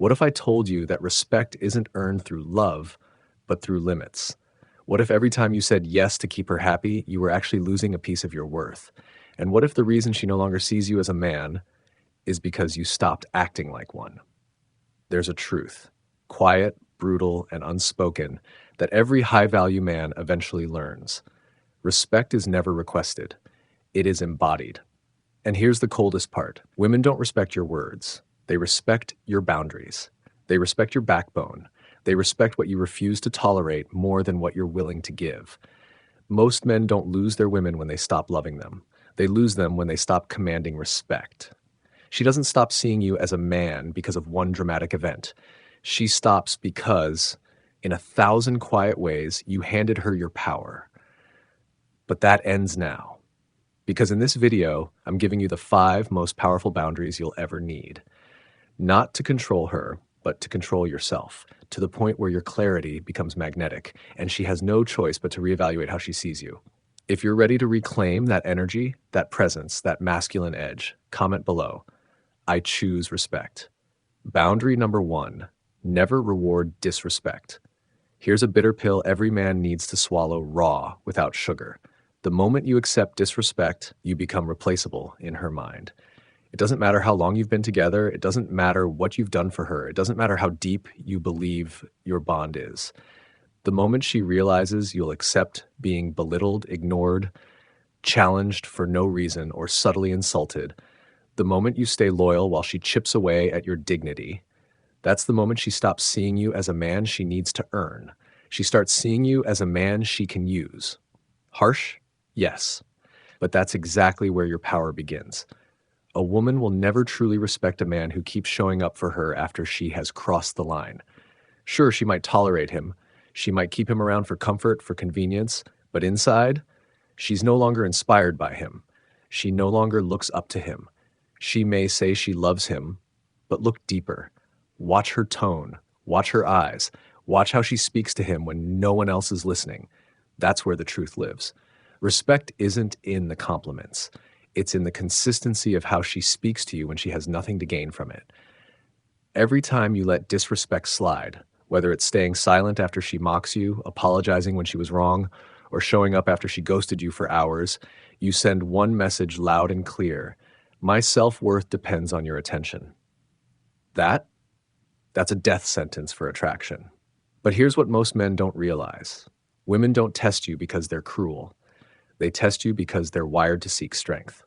What if I told you that respect isn't earned through love, but through limits? What if every time you said yes to keep her happy, you were actually losing a piece of your worth? And what if the reason she no longer sees you as a man is because you stopped acting like one? There's a truth, quiet, brutal, and unspoken, that every high value man eventually learns. Respect is never requested, it is embodied. And here's the coldest part: women don't respect your words, they respect your boundaries. They respect your backbone. They respect what you refuse to tolerate more than what you're willing to give. Most men don't lose their women when they stop loving them. They lose them when they stop commanding respect. She doesn't stop seeing you as a man because of one dramatic event. She stops because, in 1,000 quiet ways, you handed her your power. But that ends now. Because in this video, I'm giving you the 5 most powerful boundaries you'll ever need. Not to control her, but to control yourself, to the point where your clarity becomes magnetic, and she has no choice but to reevaluate how she sees you. If you're ready to reclaim that energy, that presence, that masculine edge, comment below. I choose respect. Boundary number 1, never reward disrespect. Here's a bitter pill every man needs to swallow raw, without sugar. The moment you accept disrespect, you become replaceable in her mind. It doesn't matter how long you've been together. It doesn't matter what you've done for her. It doesn't matter how deep you believe your bond is. The moment she realizes you'll accept being belittled, ignored, challenged for no reason, or subtly insulted, the moment you stay loyal while she chips away at your dignity, that's the moment she stops seeing you as a man she needs to earn. She starts seeing you as a man she can use. Harsh? Yes. But that's exactly where your power begins. A woman will never truly respect a man who keeps showing up for her after she has crossed the line. Sure, she might tolerate him. She might keep him around for comfort, for convenience, but inside, she's no longer inspired by him. She no longer looks up to him. She may say she loves him, but look deeper. Watch her tone. Watch her eyes. Watch how she speaks to him when no one else is listening. That's where the truth lives. Respect isn't in the compliments. It's in the consistency of how she speaks to you when she has nothing to gain from it. Every time you let disrespect slide, whether it's staying silent after she mocks you, apologizing when she was wrong, or showing up after she ghosted you for hours, you send one message loud and clear: my self-worth depends on your attention. That's a death sentence for attraction. But here's what most men don't realize. Women don't test you because they're cruel. They test you because they're wired to seek strength.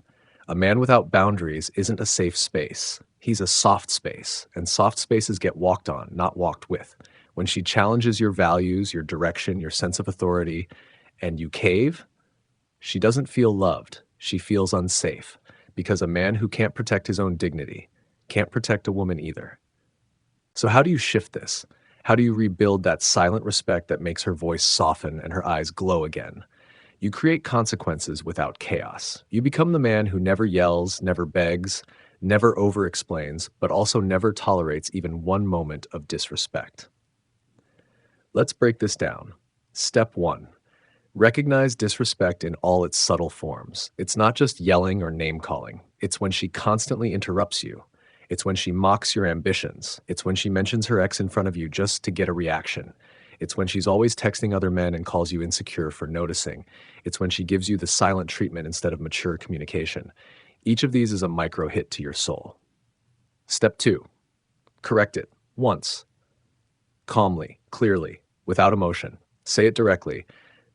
A man without boundaries isn't a safe space. He's a soft space, and soft spaces get walked on, not walked with. When she challenges your values, your direction, your sense of authority, and you cave, she doesn't feel loved. She feels unsafe, because a man who can't protect his own dignity can't protect a woman either. So how do you shift this? How do you rebuild that silent respect that makes her voice soften and her eyes glow again? You create consequences without chaos. You become the man who never yells, never begs, never over-explains, but also never tolerates even one moment of disrespect. Let's break this down. Step 1. Recognize disrespect in all its subtle forms. It's not just yelling or name-calling. It's when she constantly interrupts you. It's when she mocks your ambitions. It's when she mentions her ex in front of you just to get a reaction. It's when she's always texting other men and calls you insecure for noticing. It's when she gives you the silent treatment instead of mature communication. Each of these is a micro hit to your soul. Step 2. Correct it once. Calmly, clearly, without emotion. Say it directly.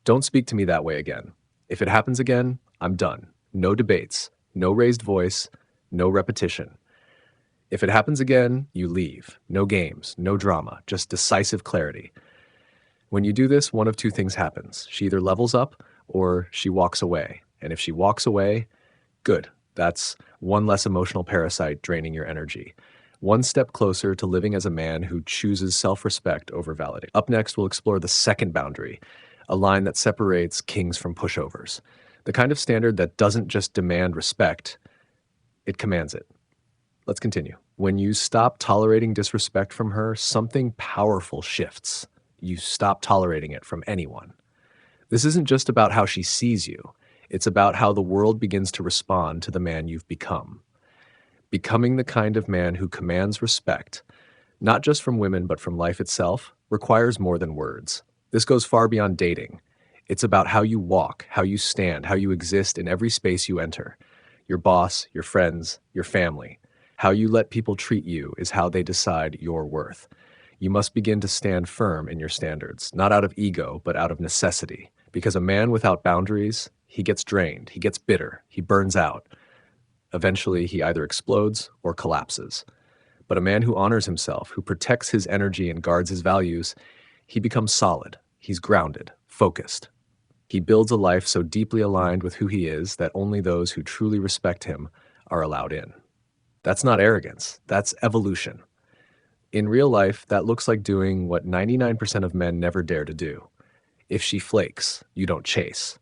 Don't speak to me that way again. If it happens again, I'm done. No debates, no raised voice, no repetition. If it happens again, you leave. No games, no drama, just decisive clarity. When you do this, one of 2 things happens. She either levels up or she walks away. And if she walks away, good. That's one less emotional parasite draining your energy. One step closer to living as a man who chooses self-respect over validation. Up next, we'll explore the second boundary, a line that separates kings from pushovers. The kind of standard that doesn't just demand respect, it commands it. Let's continue. When you stop tolerating disrespect from her, something powerful shifts. You stop tolerating it from anyone. This isn't just about how she sees you. It's about how the world begins to respond to the man you've become. Becoming the kind of man who commands respect not just from women but from life itself, requires more than words. This goes far beyond dating. It's about how you walk, how you stand, how you exist in every space you enter. Your boss, your friends, your family. How you let people treat you is how they decide your worth. You must begin to stand firm in your standards, not out of ego, but out of necessity. Because a man without boundaries, he gets drained, he gets bitter, he burns out. Eventually, he either explodes or collapses. But a man who honors himself, who protects his energy and guards his values, he becomes solid. He's grounded, focused. He builds a life so deeply aligned with who he is that only those who truly respect him are allowed in. That's not arrogance, that's evolution. In real life, that looks like doing what 99% of men never dare to do. If she flakes, you don't chase.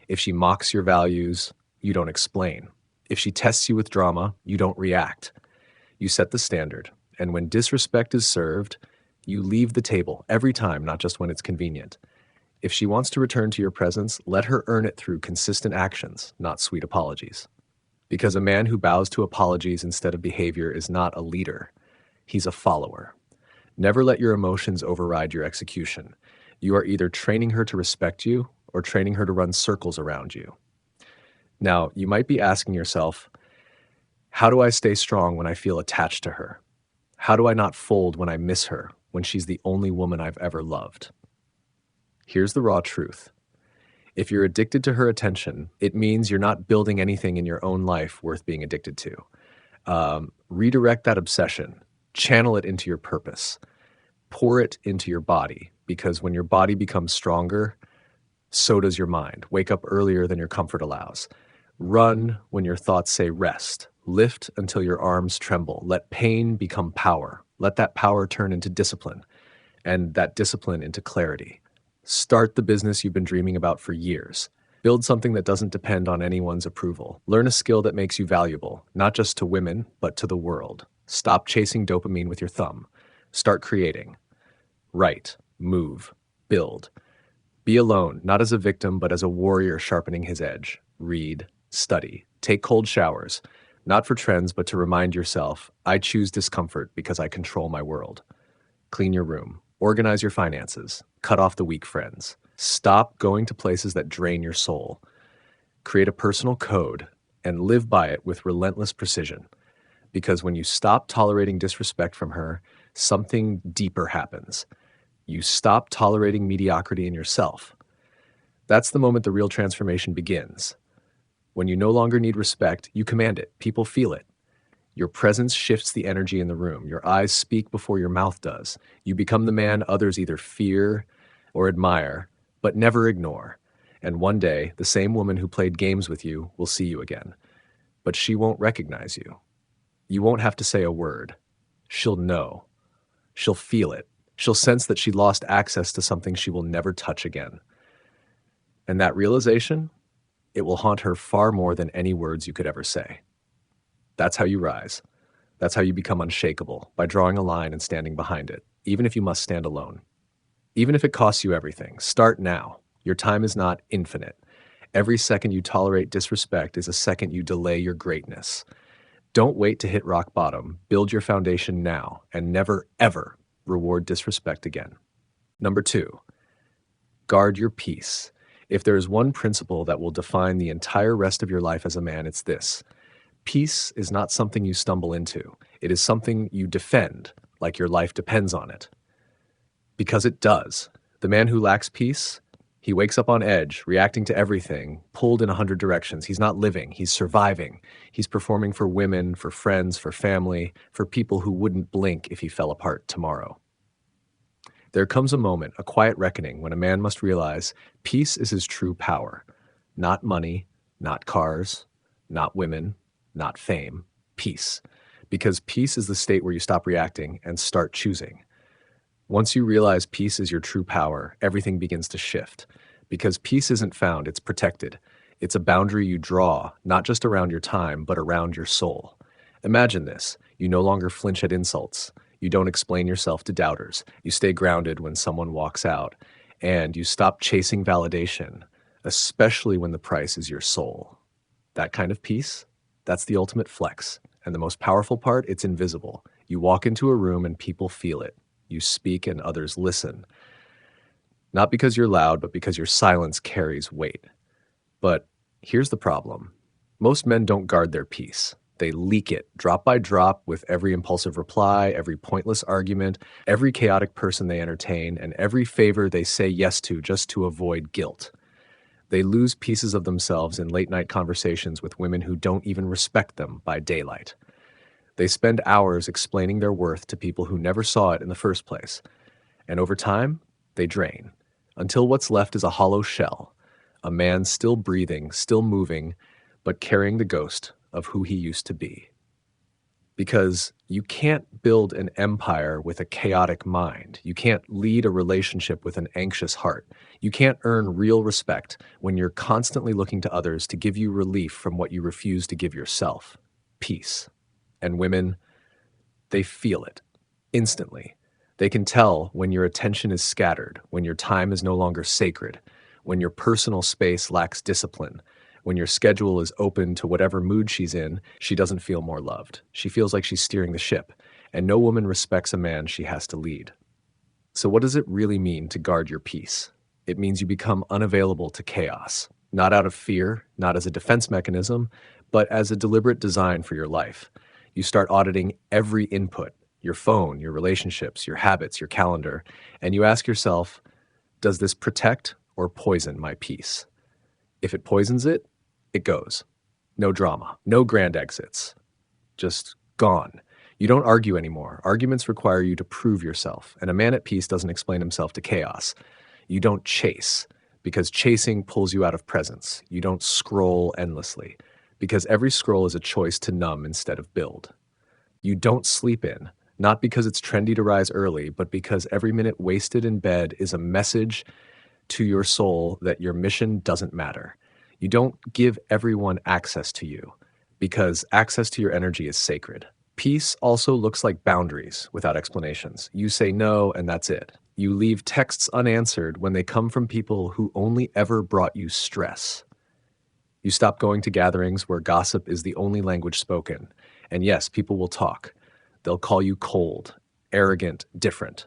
If she mocks your values, you don't explain. If she tests you with drama, you don't react. You set the standard, and when disrespect is served, you leave the table every time, not just when it's convenient. If she wants to return to your presence, let her earn it through consistent actions, not sweet apologies. Because a man who bows to apologies instead of behavior is not a leader. He's a follower. Never let your emotions override your execution. You are either training her to respect you or training her to run circles around you. Now, you might be asking yourself, how do I stay strong when I feel attached to her? How do I not fold when I miss her, when she's the only woman I've ever loved? Here's the raw truth. If you're addicted to her attention, it means you're not building anything in your own life worth being addicted to. Redirect that obsession. Channel it into your purpose. Pour it into your body, because when your body becomes stronger, so does your mind. Wake up earlier than your comfort allows. Run when your thoughts say rest. Lift until your arms tremble. Let pain become power. Let that power turn into discipline, and that discipline into clarity. Start the business you've been dreaming about for years. Build something that doesn't depend on anyone's approval. Learn a skill that makes you valuable, not just to women, but to the world. Stop chasing dopamine with your thumb. Start creating. Write, move, build. Be alone, not as a victim, but as a warrior sharpening his edge. Read, study, take cold showers, not for trends, but to remind yourself, I choose discomfort because I control my world. Clean your room. Organize your finances. Cut off the weak friends. Stop going to places that drain your soul. Create a personal code and live by it with relentless precision. Because when you stop tolerating disrespect from her, something deeper happens. You stop tolerating mediocrity in yourself. That's the moment the real transformation begins. When you no longer need respect, you command it. People feel it. Your presence shifts the energy in the room. Your eyes speak before your mouth does. You become the man others either fear or admire, but never ignore. And one day, the same woman who played games with you will see you again. But she won't recognize you. You won't have to say a word. She'll know. She'll feel it. She'll sense that she lost access to something she will never touch again. And that realization, it will haunt her far more than any words you could ever say. That's how you rise. That's how you become unshakable, by drawing a line and standing behind it, even if you must stand alone. Even if it costs you everything, start now. Your time is not infinite. Every second you tolerate disrespect is a second you delay your greatness. Don't wait to hit rock bottom. Build your foundation now, and never, ever reward disrespect again. Number 2, guard your peace. If there is one principle that will define the entire rest of your life as a man, it's this. Peace is not something you stumble into. It is something you defend, like your life depends on it. Because it does. The man who lacks peace, he wakes up on edge, reacting to everything, pulled in 100 directions. He's not living, he's surviving. He's performing for women, for friends, for family, for people who wouldn't blink if he fell apart tomorrow. There comes a moment, a quiet reckoning, when a man must realize peace is his true power. Not money, not cars, not women, not fame. Peace. Because peace is the state where you stop reacting and start choosing. Once you realize peace is your true power, everything begins to shift. Because peace isn't found, it's protected. It's a boundary you draw, not just around your time, but around your soul. Imagine this. You no longer flinch at insults. You don't explain yourself to doubters. You stay grounded when someone walks out. And you stop chasing validation, especially when the price is your soul. That kind of peace, that's the ultimate flex. And the most powerful part, it's invisible. You walk into a room and people feel it. You speak and others listen. Not because you're loud, but because your silence carries weight. But here's the problem. Most men don't guard their peace. They leak it drop by drop with every impulsive reply, every pointless argument, every chaotic person they entertain, and every favor they say yes to just to avoid guilt. They lose pieces of themselves in late night conversations with women who don't even respect them by daylight. They spend hours explaining their worth to people who never saw it in the first place. And over time, they drain, until what's left is a hollow shell, a man still breathing, still moving, but carrying the ghost of who he used to be. Because you can't build an empire with a chaotic mind. You can't lead a relationship with an anxious heart. You can't earn real respect when you're constantly looking to others to give you relief from what you refuse to give yourself. Peace. And women, they feel it instantly. They can tell when your attention is scattered, when your time is no longer sacred, when your personal space lacks discipline, when your schedule is open to whatever mood she's in. She doesn't feel more loved. She feels like she's steering the ship, and no woman respects a man she has to lead. So what does it really mean to guard your peace? It means you become unavailable to chaos, not out of fear, not as a defense mechanism, but as a deliberate design for your life. You start auditing every input, your phone, your relationships, your habits, your calendar, and you ask yourself, does this protect or poison my peace? If it poisons it, it goes. No drama, no grand exits, just gone. You don't argue anymore. Arguments require you to prove yourself, and a man at peace doesn't explain himself to chaos. You don't chase, because chasing pulls you out of presence. You don't scroll endlessly, because every scroll is a choice to numb instead of build. You don't sleep in, not because it's trendy to rise early, but because every minute wasted in bed is a message to your soul that your mission doesn't matter. You don't give everyone access to you, because access to your energy is sacred. Peace also looks like boundaries without explanations. You say no, and that's it. You leave texts unanswered when they come from people who only ever brought you stress. You stop going to gatherings where gossip is the only language spoken. And yes, people will talk. They'll call you cold, arrogant, different.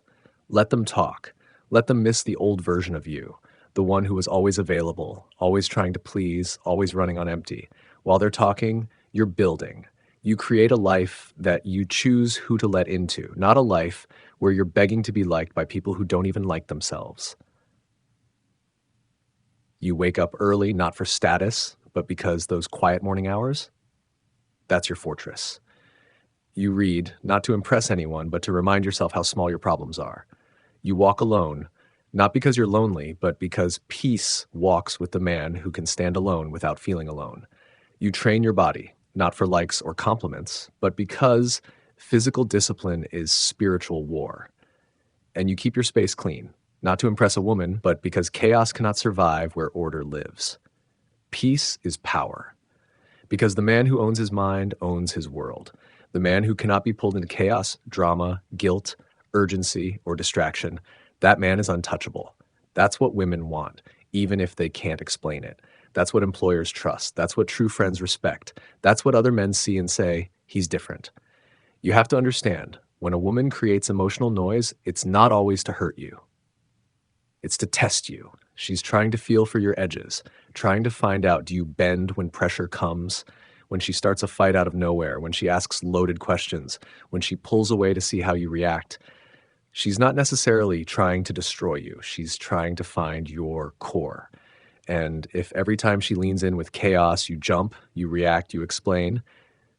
Let them talk. Let them miss the old version of you, the one who was always available, always trying to please, always running on empty. While they're talking, you're building. You create a life that you choose who to let into, not a life where you're begging to be liked by people who don't even like themselves. You wake up early, not for status, but because those quiet morning hours, that's your fortress. You read, not to impress anyone, but to remind yourself how small your problems are. You walk alone, not because you're lonely, but because peace walks with the man who can stand alone without feeling alone. You train your body, not for likes or compliments, but because physical discipline is spiritual war. And you keep your space clean, not to impress a woman, but because chaos cannot survive where order lives. Peace is power, because the man who owns his mind owns his world. The man who cannot be pulled into chaos, drama, guilt, urgency, or distraction, that man is untouchable. That's what women want, even if they can't explain it. That's what employers trust. That's what true friends respect. That's what other men see and say, he's different. You have to understand, when a woman creates emotional noise, it's not always to hurt you. It's to test you. She's trying to feel for your edges, trying to find out, do you bend when pressure comes? When she starts a fight out of nowhere, when she asks loaded questions, when she pulls away to see how you react. She's not necessarily trying to destroy you. She's trying to find your core. And if every time she leans in with chaos, you jump, you react, you explain,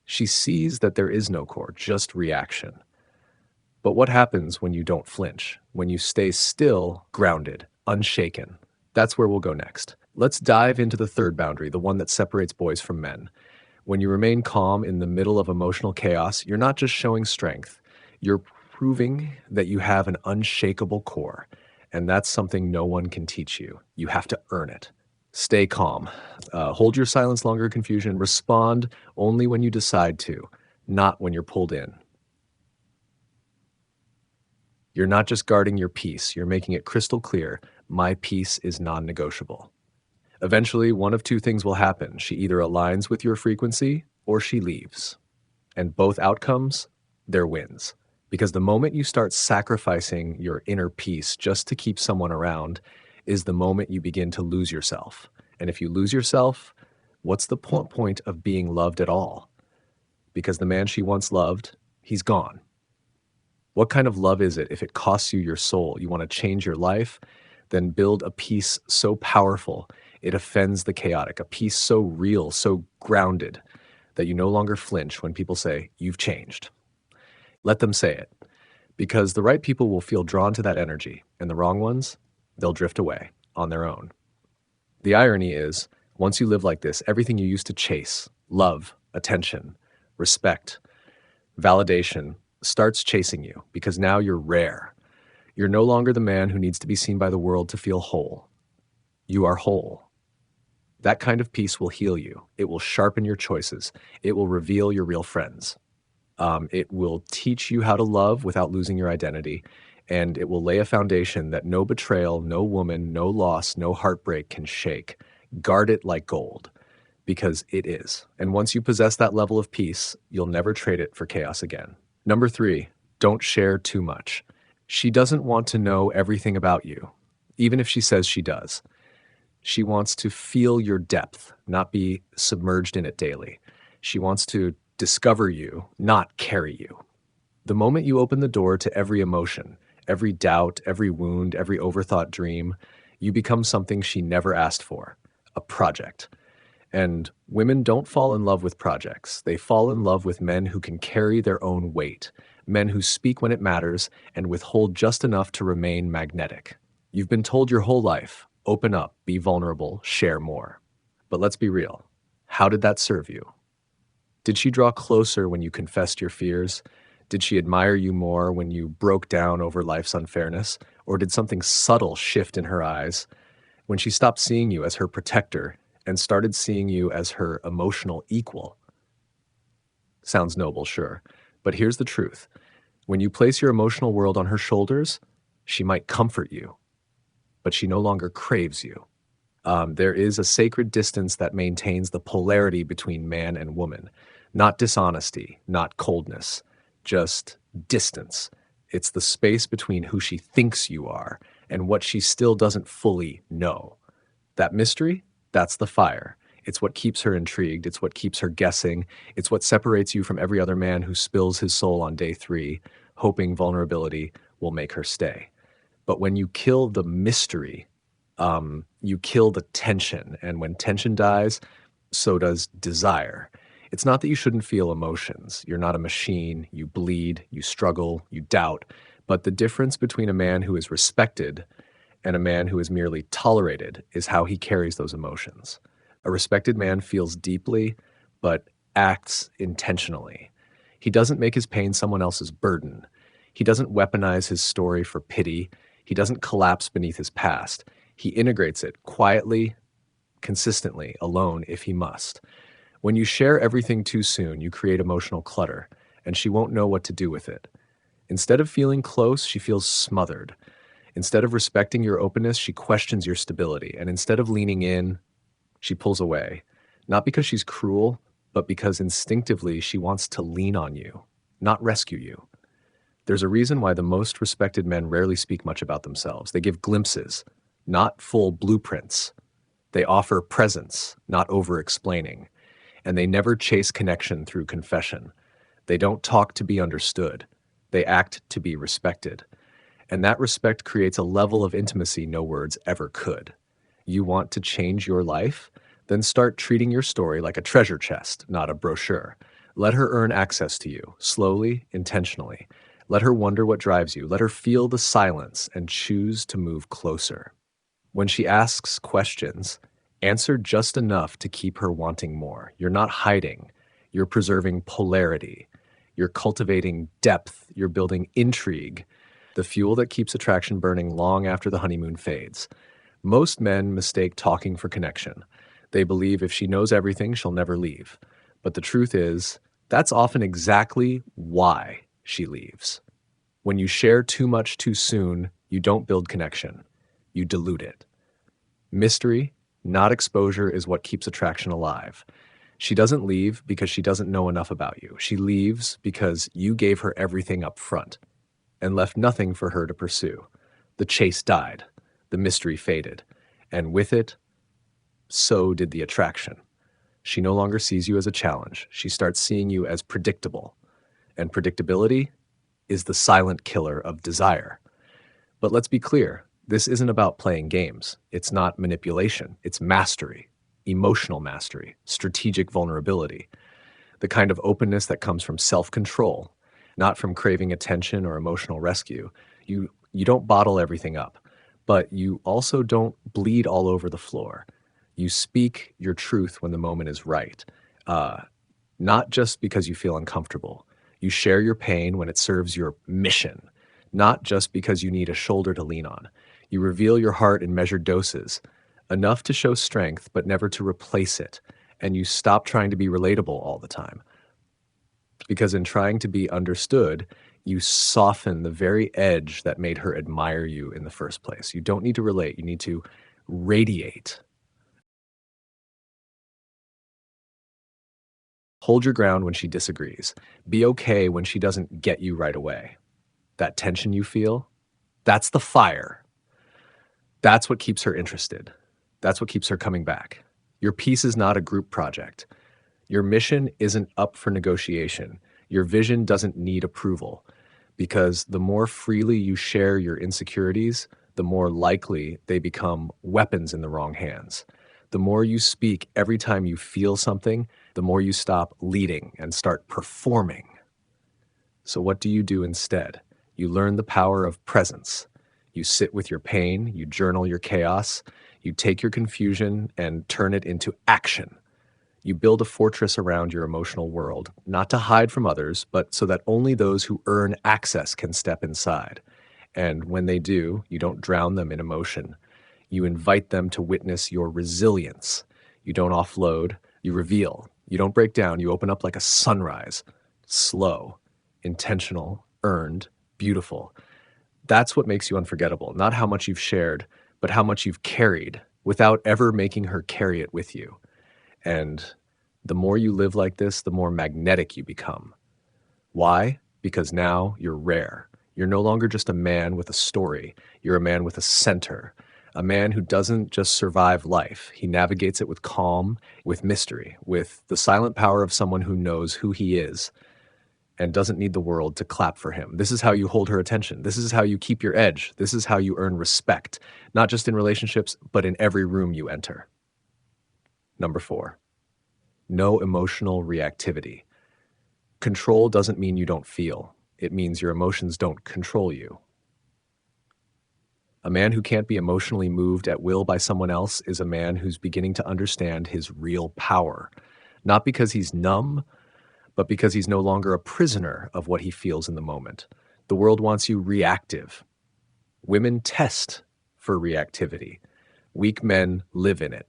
she sees that there is no core, just reaction. But what happens when you don't flinch, when you stay still, grounded, unshaken? That's where we'll go next. Let's dive into the third boundary, the one that separates boys from men. When you remain calm in the middle of emotional chaos, you're not just showing strength, you're proving that you have an unshakable core. And that's something no one can teach you. You have to earn it. Stay calm. Hold your silence longer in confusion. Respond only when you decide to, not when you're pulled in. You're not just guarding your peace, you're making it crystal clear, my peace is non-negotiable. Eventually, one of two things will happen. She either aligns with your frequency or she leaves. And both outcomes, their wins. Because the moment you start sacrificing your inner peace just to keep someone around is the moment you begin to lose yourself. And if you lose yourself, what's the point of being loved at all? Because the man she once loved, he's gone. What kind of love is it if it costs you your soul? You want to change your life? Then build a peace so powerful it offends the chaotic, a peace so real, so grounded that you no longer flinch when people say, "You've changed." Let them say it, because the right people will feel drawn to that energy, and the wrong ones, they'll drift away on their own. The irony is, once you live like this, everything you used to chase, love, attention, respect, validation, starts chasing you because now you're rare. You're no longer the man who needs to be seen by the world to feel whole. You are whole. That kind of peace will heal you. It will sharpen your choices. It will reveal your real friends. It will teach you how to love without losing your identity. And it will lay a foundation that no betrayal, no woman, no loss, no heartbreak can shake. Guard it like gold, because it is. And once you possess that level of peace, you'll never trade it for chaos again. Number 3, don't share too much. She doesn't want to know everything about you, even if she says she does. She wants to feel your depth, not be submerged in it daily. She wants to discover you, not carry you. The moment you open the door to every emotion, every doubt, every wound, every overthought dream, you become something she never asked for, a project. And women don't fall in love with projects. They fall in love with men who can carry their own weight, men who speak when it matters and withhold just enough to remain magnetic. You've been told your whole life, open up, be vulnerable, share more. But let's be real. How did that serve you? Did she draw closer when you confessed your fears? Did she admire you more when you broke down over life's unfairness? Or did something subtle shift in her eyes when she stopped seeing you as her protector and started seeing you as her emotional equal? Sounds noble, sure. But here's the truth. When you place your emotional world on her shoulders, she might comfort you, but she no longer craves you. There is a sacred distance that maintains the polarity between man and woman. Not dishonesty, not coldness, just distance. It's the space between who she thinks you are and what she still doesn't fully know. That mystery, that's the fire. It's what keeps her intrigued. It's what keeps her guessing. It's what separates you from every other man who spills his soul on day 3, hoping vulnerability will make her stay. But when you kill the mystery, you kill the tension. And when tension dies, so does desire. It's not that you shouldn't feel emotions. You're not a machine. You bleed, you struggle, you doubt. But the difference between a man who is respected and a man who is merely tolerated is how he carries those emotions. A respected man feels deeply, but acts intentionally. He doesn't make his pain someone else's burden. He doesn't weaponize his story for pity. He doesn't collapse beneath his past. He integrates it quietly, consistently, alone if he must. When you share everything too soon, you create emotional clutter, and she won't know what to do with it. Instead of feeling close, she feels smothered. Instead of respecting your openness, she questions your stability. And instead of leaning in, she pulls away. Not because she's cruel, but because instinctively she wants to lean on you, not rescue you. There's a reason why the most respected men rarely speak much about themselves. They give glimpses, not full blueprints. They offer presence, not over-explaining. And they never chase connection through confession. They don't talk to be understood. They act to be respected. And that respect creates a level of intimacy no words ever could. You want to change your life? Then start treating your story like a treasure chest, not a brochure. Let her earn access to you, slowly, intentionally. Let her wonder what drives you. Let her feel the silence and choose to move closer. When she asks questions, answer just enough to keep her wanting more. You're not hiding. You're preserving polarity. You're cultivating depth. You're building intrigue, the fuel that keeps attraction burning long after the honeymoon fades. Most men mistake talking for connection. They believe if she knows everything, she'll never leave. But the truth is, that's often exactly why she leaves. When you share too much too soon, you don't build connection. You dilute it. Mystery, not exposure, is what keeps attraction alive. She doesn't leave because she doesn't know enough about you. She leaves because you gave her everything up front and left nothing for her to pursue. The chase died, the mystery faded, and with it, so did the attraction. She no longer sees you as a challenge. She starts seeing you as predictable, and predictability is the silent killer of desire. But let's be clear, this isn't about playing games. It's not manipulation. It's mastery, emotional mastery, strategic vulnerability, the kind of openness that comes from self-control, not from craving attention or emotional rescue. You don't bottle everything up, but you also don't bleed all over the floor. You speak your truth when the moment is right, uh, not just because you feel uncomfortable. You share your pain when it serves your mission, not just because you need a shoulder to lean on. You reveal your heart in measured doses, enough to show strength, but never to replace it. And you stop trying to be relatable all the time. Because in trying to be understood, you soften the very edge that made her admire you in the first place. You don't need to relate, you need to radiate. Hold your ground when she disagrees. Be okay when she doesn't get you right away. That tension you feel, that's the fire. That's what keeps her interested. That's what keeps her coming back. Your peace is not a group project. Your mission isn't up for negotiation. Your vision doesn't need approval. Because the more freely you share your insecurities, the more likely they become weapons in the wrong hands. The more you speak every time you feel something, the more you stop leading and start performing. So what do you do instead? You learn the power of presence. You sit with your pain, you journal your chaos, you take your confusion and turn it into action. You build a fortress around your emotional world, not to hide from others, but so that only those who earn access can step inside. And when they do, you don't drown them in emotion. You invite them to witness your resilience. You don't offload, you reveal. You don't break down, you open up like a sunrise. Slow, intentional, earned, beautiful. That's what makes you unforgettable, not how much you've shared, but how much you've carried without ever making her carry it with you. And the more you live like this, the more magnetic you become. Why? Because now you're rare. You're no longer just a man with a story. You're a man with a center, a man who doesn't just survive life. He navigates it with calm, with mystery, with the silent power of someone who knows who he is and doesn't need the world to clap for him. This is how you hold her attention. This is how you keep your edge. This is how you earn respect, not just in relationships, but in every room you enter. Number 4, no emotional reactivity. Control doesn't mean you don't feel. It means your emotions don't control you. A man who can't be emotionally moved at will by someone else is a man who's beginning to understand his real power, not because he's numb, but because he's no longer a prisoner of what he feels in the moment. The world wants you reactive. Women test for reactivity. Weak men live in it.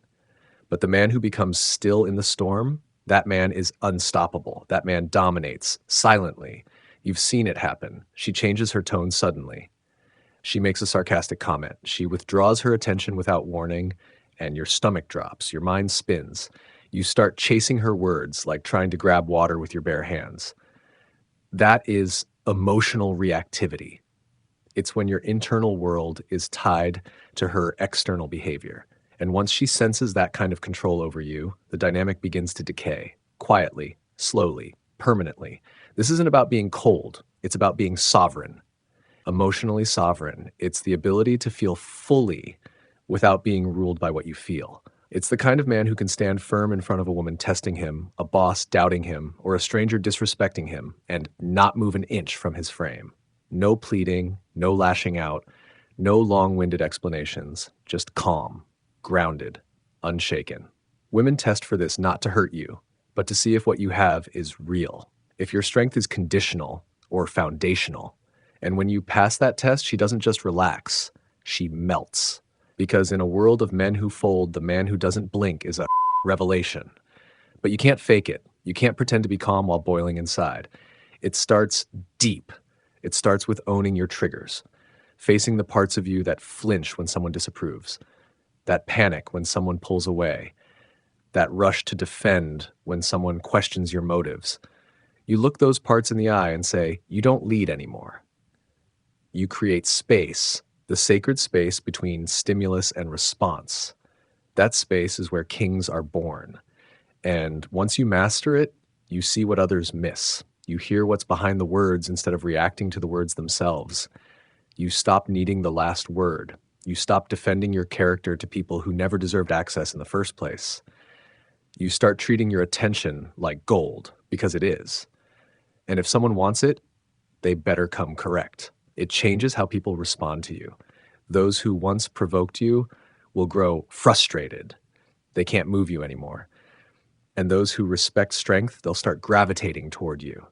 But the man who becomes still in the storm, that man is unstoppable. That man dominates silently. You've seen it happen. She changes her tone suddenly. She makes a sarcastic comment. She withdraws her attention without warning, and your stomach drops. Your mind spins. You start chasing her words like trying to grab water with your bare hands. That is emotional reactivity. It's when your internal world is tied to her external behavior. And once she senses that kind of control over you, the dynamic begins to decay, quietly, slowly, permanently. This isn't about being cold. It's about being sovereign, emotionally sovereign. It's the ability to feel fully without being ruled by what you feel. It's the kind of man who can stand firm in front of a woman testing him, a boss doubting him, or a stranger disrespecting him, and not move an inch from his frame. No pleading, no lashing out, no long-winded explanations, just calm, grounded, unshaken. Women test for this not to hurt you, but to see if what you have is real, if your strength is conditional or foundational. And when you pass that test, she doesn't just relax, she melts. Because in a world of men who fold, the man who doesn't blink is a revelation. But you can't fake it. You can't pretend to be calm while boiling inside. It starts deep. It starts with owning your triggers, facing the parts of you that flinch when someone disapproves, that panic when someone pulls away, that rush to defend when someone questions your motives. You look those parts in the eye and say, you don't lead anymore. You create space, the sacred space between stimulus and response. That space is where kings are born. And once you master it, you see what others miss. You hear what's behind the words instead of reacting to the words themselves. You stop needing the last word. You stop defending your character to people who never deserved access in the first place. You start treating your attention like gold, because it is. And if someone wants it, they better come correct. It changes how people respond to you. Those who once provoked you will grow frustrated. They can't move you anymore. And those who respect strength, they'll start gravitating toward you.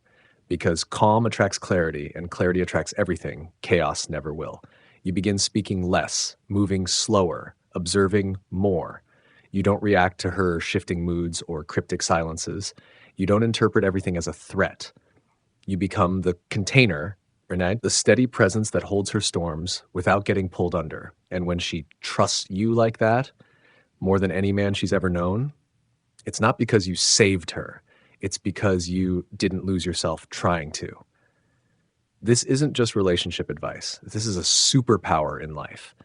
Because calm attracts clarity, and clarity attracts everything. Chaos never will. You begin speaking less, moving slower, observing more. You don't react to her shifting moods or cryptic silences. You don't interpret everything as a threat. You become the container, Renee, the steady presence that holds her storms without getting pulled under. And when she trusts you like that, more than any man she's ever known, it's not because you saved her. It's because you didn't lose yourself trying to. This isn't just relationship advice. This is a superpower in life.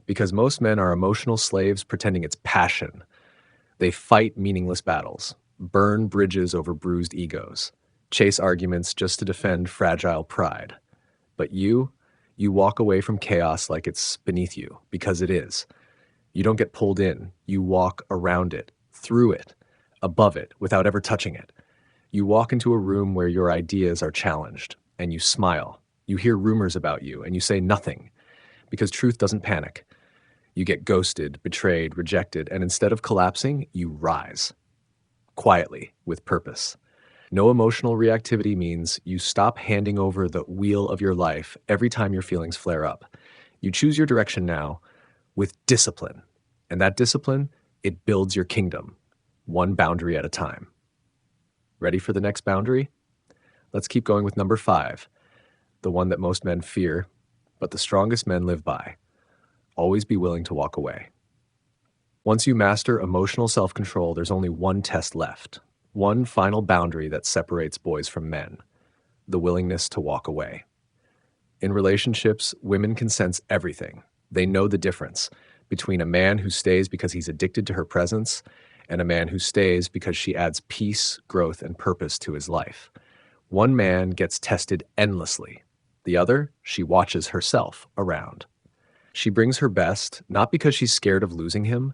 Because most men are emotional slaves pretending it's passion. They fight meaningless battles, burn bridges over bruised egos, chase arguments just to defend fragile pride. But you walk away from chaos like it's beneath you, because it is. You don't get pulled in. You walk around it, through it, above it, without ever touching it. You walk into a room where your ideas are challenged, and you smile. You hear rumors about you, and you say nothing, because truth doesn't panic. You get ghosted, betrayed, rejected, and instead of collapsing, you rise. Quietly, with purpose. No emotional reactivity means you stop handing over the wheel of your life every time your feelings flare up. You choose your direction now with discipline. And that discipline, it builds your kingdom, one boundary at a time. Ready for the next boundary? Let's keep going with number 5, the one that most men fear, but the strongest men live by. Always be willing to walk away. Once you master emotional self-control, there's only one test left, one final boundary that separates boys from men, the willingness to walk away. In relationships, women can sense everything. They know the difference between a man who stays because he's addicted to her presence and a man who stays because she adds peace, growth, and purpose to his life. One man gets tested endlessly. The other, she watches herself around. She brings her best, not because she's scared of losing him,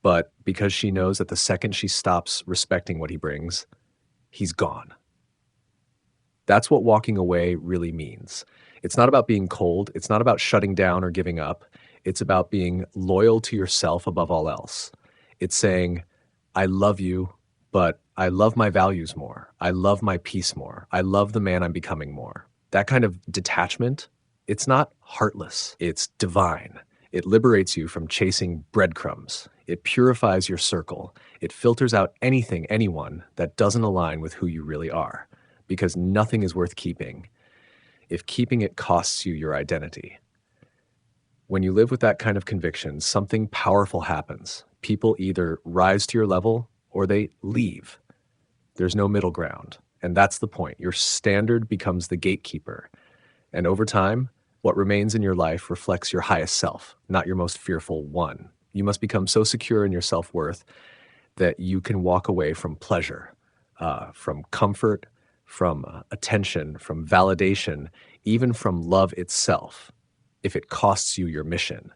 but because she knows that the second she stops respecting what he brings, he's gone. That's what walking away really means. It's not about being cold. It's not about shutting down or giving up. It's about being loyal to yourself above all else. It's saying, I love you, but I love my values more. I love my peace more. I love the man I'm becoming more. That kind of detachment, it's not heartless. It's divine. It liberates you from chasing breadcrumbs. It purifies your circle. It filters out anything, anyone that doesn't align with who you really are, because nothing is worth keeping if keeping it costs you your identity. When you live with that kind of conviction, something powerful happens. People either rise to your level or they leave. There's no middle ground. And that's the point. Your standard becomes the gatekeeper. And over time, what remains in your life reflects your highest self, not your most fearful one. You must become so secure in your self-worth that you can walk away from pleasure, from comfort, from attention, from validation, even from love itself, if it costs you your mission.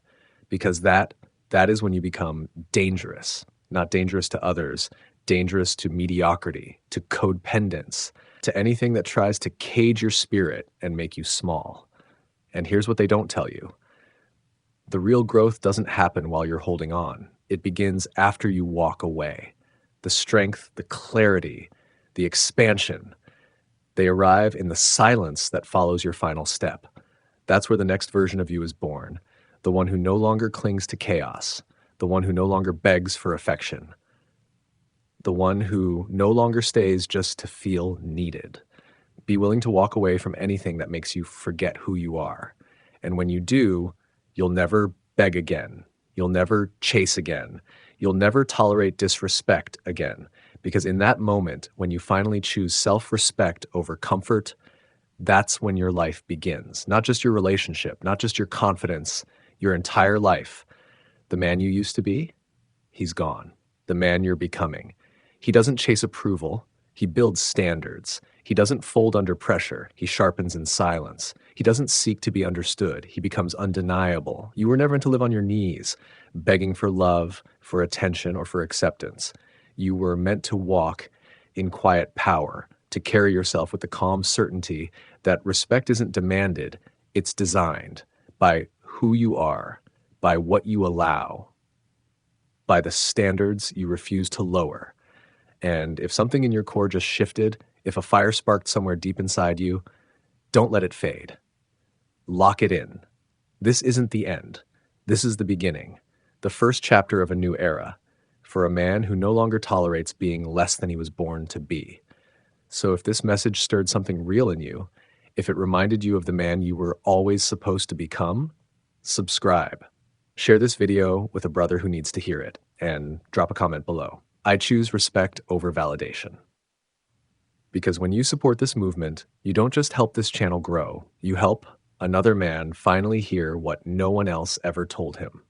Because that is when you become dangerous, not dangerous to others, dangerous to mediocrity, to codependence, to anything that tries to cage your spirit and make you small. And here's what they don't tell you. The real growth doesn't happen while you're holding on. It begins after you walk away. The strength, the clarity, the expansion, they arrive in the silence that follows your final step. That's where the next version of you is born, the one who no longer clings to chaos, the one who no longer begs for affection, the one who no longer stays just to feel needed. Be willing to walk away from anything that makes you forget who you are. And when you do, you'll never beg again. You'll never chase again. You'll never tolerate disrespect again, because in that moment, when you finally choose self respect over comfort, that's when your life begins. Not just your relationship, not just your confidence, your entire life. The man you used to be, he's gone. The man you're becoming. He doesn't chase approval. He builds standards. He doesn't fold under pressure. He sharpens in silence. He doesn't seek to be understood. He becomes undeniable. You were never meant to live on your knees, begging for love, for attention, or for acceptance. You were meant to walk in quiet power, to carry yourself with the calm certainty that respect isn't demanded, it's designed by who you are, by what you allow, by the standards you refuse to lower. And if something in your core just shifted, if a fire sparked somewhere deep inside you, don't let it fade. Lock it in. This isn't the end. This is the beginning, the first chapter of a new era for a man who no longer tolerates being less than he was born to be. So if this message stirred something real in you, if it reminded you of the man you were always supposed to become, subscribe. Share this video with a brother who needs to hear it, and drop a comment below. I choose respect over validation. Because when you support this movement, you don't just help this channel grow, you help another man finally hear what no one else ever told him.